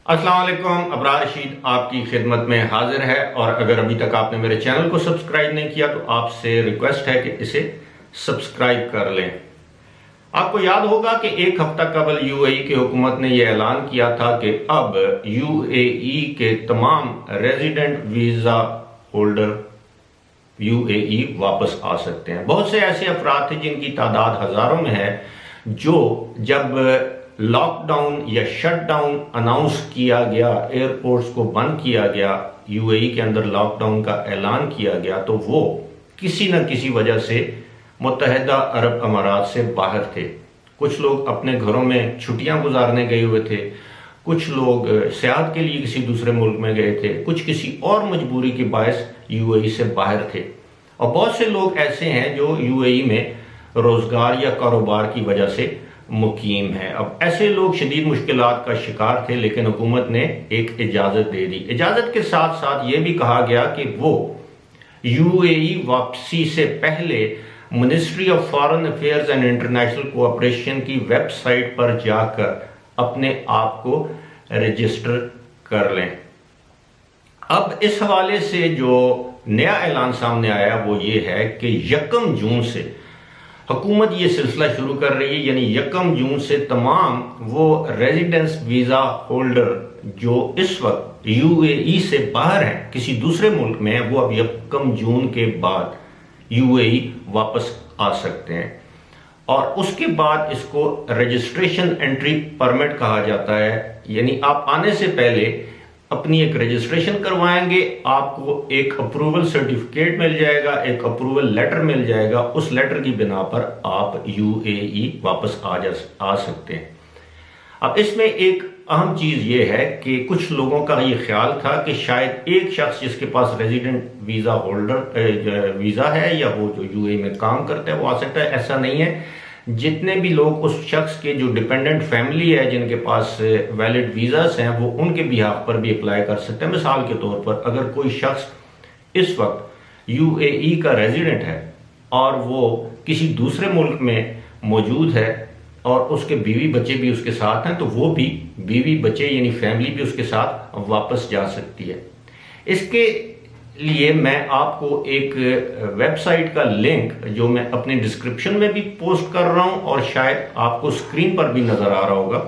अस्सलाम वालेकुम। अबरार रशीद आपकी खिदमत में हाजिर है और अगर अभी तक आपने मेरे चैनल को सब्सक्राइब नहीं किया तो आपसे रिक्वेस्ट है कि इसे सब्सक्राइब कर लें। आपको याद होगा कि एक हफ्ता कबल यूएई की हुकूमत ने यह ऐलान किया था कि अब यूएई के तमाम रेजिडेंट वीजा होल्डर यूएई वापस आ सकते हैं। बहुत से ऐसे अफराद थे जिनकी तादाद हजारों में है, जो जब लॉकडाउन या शटडाउन अनाउंस किया गया, एयरपोर्ट्स को बंद किया गया, यूएई के अंदर लॉकडाउन का ऐलान किया गया, तो वो किसी न किसी वजह से मुत्तहिदा अरब अमारात से बाहर थे। कुछ लोग अपने घरों में छुट्टियां गुजारने गए हुए थे, कुछ लोग सियाहत के लिए किसी दूसरे मुल्क में गए थे, कुछ किसी और मजबूरी के बायस यूएई से बाहर थे, और बहुत से लोग ऐसे हैं जो यूएई में रोजगार या कारोबार की वजह से मुकीम है। अब ऐसे लोग शदीद मुश्किलात का शिकार थे, लेकिन हुकूमत ने एक इजाज़त दे दी। इजाज़त के साथ साथ ये भी कहा गया कि वो यूएई वापसी से पहले ministry of foreign affairs and international cooperation की वेबसाइट पर जाकर अपने आप को रजिस्टर कर लें। अब इस हवाले से जो नया ऐलान सामने आया वो ये है कि 1 जून से हुकूमत ये सिलसिला शुरू कर रही है, यानी 1 जून से तमाम वो रेजिडेंस वीजा होल्डर जो इस वक्त यूएई से बाहर हैं, किसी दूसरे मुल्क में हैं, वो अब 1 जून के बाद यूएई वापस आ सकते हैं। और उसके बाद इसको रजिस्ट्रेशन एंट्री परमिट कहा जाता है, यानी आप आने से पहले अपनी एक रजिस्ट्रेशन करवाएंगे, आपको एक अप्रूवल सर्टिफिकेट मिल जाएगा, एक अप्रूवल लेटर मिल जाएगा। उस लेटर की बिना पर आप यूएई वापस आ सकते हैं। अब इसमें एक अहम चीज ये है कि कुछ लोगों का ये ख्याल था कि शायद एक शख्स जिसके पास रेजिडेंट वीजा होल्डर वीजा है या वो जो यूएई में काम करता है वो आ सकता है। ऐसा नहीं है। जितने भी लोग उस शख्स के जो डिपेंडेंट फैमिली है जिनके पास वैलिड वीजास हैं वो उनके बिहाफ पर भी अप्लाई कर सकते हैं। मिसाल के तौर पर अगर कोई शख्स इस वक्त यूएई का रेजिडेंट है और वो किसी दूसरे मुल्क में मौजूद है और उसके बीवी बच्चे भी उसके साथ हैं, तो वो भी बीवी बच्चे यानी फैमिली भी उसके साथ वापस जा सकती है। इसके लिए मैं आपको एक वेबसाइट का लिंक जो मैं अपने डिस्क्रिप्शन में भी पोस्ट कर रहा हूं और शायद आपको स्क्रीन पर भी नजर आ रहा होगा,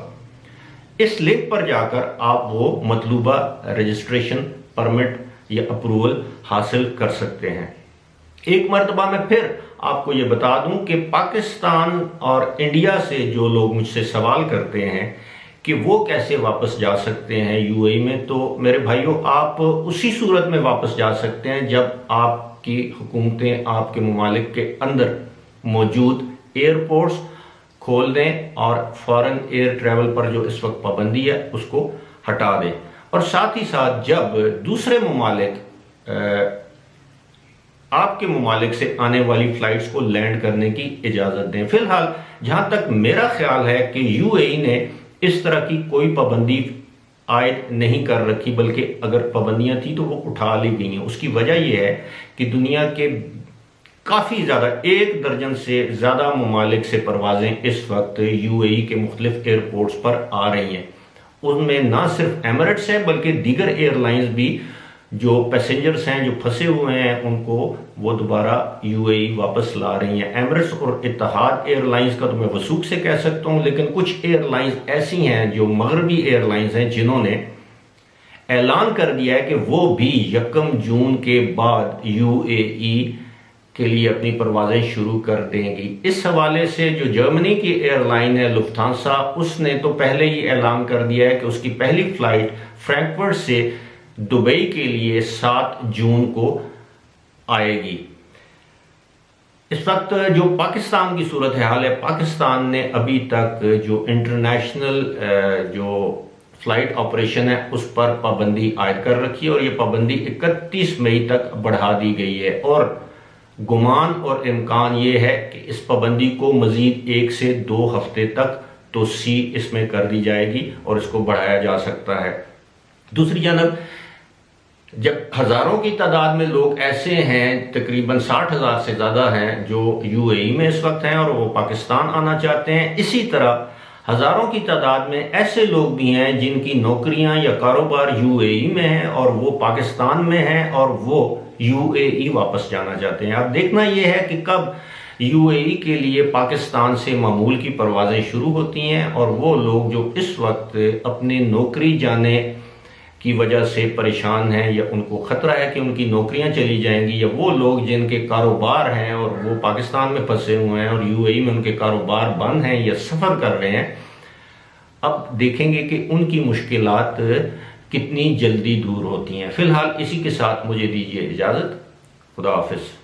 इस लिंक पर जाकर आप वो मतलूबा रजिस्ट्रेशन परमिट या अप्रूवल हासिल कर सकते हैं। एक मरतबा मैं फिर आपको ये बता दूं कि पाकिस्तान और इंडिया से जो लोग मुझसे सवाल करते हैं कि वो कैसे वापस जा सकते हैं यूएई में, तो मेरे भाइयों आप उसी सूरत में वापस जा सकते हैं जब आपकी हुकूमतें आपके ममालिक के अंदर मौजूद एयरपोर्ट्स खोल दें और फॉरेन एयर ट्रैवल पर जो इस वक्त पाबंदी है उसको हटा दें, और साथ ही साथ जब दूसरे ममालिक आपके ममालिक से आने वाली फ्लाइट्स को लैंड करने की इजाजत दें। फिलहाल जहां तक मेरा ख्याल है कि यूएई ने इस तरह की कोई पाबंदी आयद नहीं कर रखी, बल्कि अगर पाबंदियां थी तो वो उठा ली गई हैं। उसकी वजह यह है कि दुनिया के काफ़ी ज़्यादा 1 दर्जन से ज़्यादा ममालिक से परवाज़ें इस वक्त यूएई के मुख्तलिफ एयरपोर्ट्स पर आ रही हैं। उनमें ना सिर्फ एमिरेट्स हैं बल्कि दीगर एयरलाइंस भी जो पैसेंजर्स हैं जो फंसे हुए हैं उनको वो दोबारा यूएई वापस ला रही हैं। एमिरेट्स और इत्तेहाद एयरलाइंस का तो मैं वसूख से कह सकता हूं, लेकिन कुछ एयरलाइंस ऐसी हैं जो मगरबी एयरलाइंस हैं जिन्होंने ऐलान कर दिया है कि वो भी 1 जून के बाद यूएई के लिए अपनी परवाजें शुरू कर देंगी। इस हवाले से जो जर्मनी की एयरलाइन है लुफ्थांसा, उसने तो पहले ही ऐलान कर दिया है कि उसकी पहली फ्लाइट फ्रैंकफर्ट से दुबई के लिए 7 जून को आएगी। इस वक्त जो पाकिस्तान की सूरत हाल है, पाकिस्तान ने अभी तक जो इंटरनेशनल जो फ्लाइट ऑपरेशन है उस पर पाबंदी आयद कर रखी है और ये पाबंदी 31 मई तक बढ़ा दी गई है, और गुमान और इम्कान ये है कि इस पाबंदी को मजीद 1 से 2 हफ्ते तक तोसी इसमें कर दी जाएगी और इसको बढ़ाया जा सकता है। दूसरी जानब जब हजारों की तादाद में लोग ऐसे हैं, तकरीबन 60,000 से ज़्यादा हैं जो यूएई में इस वक्त हैं और वो पाकिस्तान आना चाहते हैं, इसी तरह हजारों की तादाद में ऐसे लोग भी हैं जिनकी नौकरियां या कारोबार यूएई में है और वो पाकिस्तान में है और वो यूएई वापस जाना चाहते हैं। अब देखना यह है कि कब यूएई के लिए पाकिस्तान से मामूल की परवाजें शुरू होती हैं और वो लोग जो इस वक्त अपनी नौकरी जाने की वजह से परेशान हैं या उनको खतरा है कि उनकी नौकरियां चली जाएंगी, या वो लोग जिनके कारोबार हैं और वो पाकिस्तान में फंसे हुए हैं और यूएई में उनके कारोबार बंद हैं या सफ़र कर रहे हैं, अब देखेंगे कि उनकी मुश्किलात कितनी जल्दी दूर होती हैं। फिलहाल इसी के साथ मुझे दीजिए इजाज़त। खुदा हाफिज़।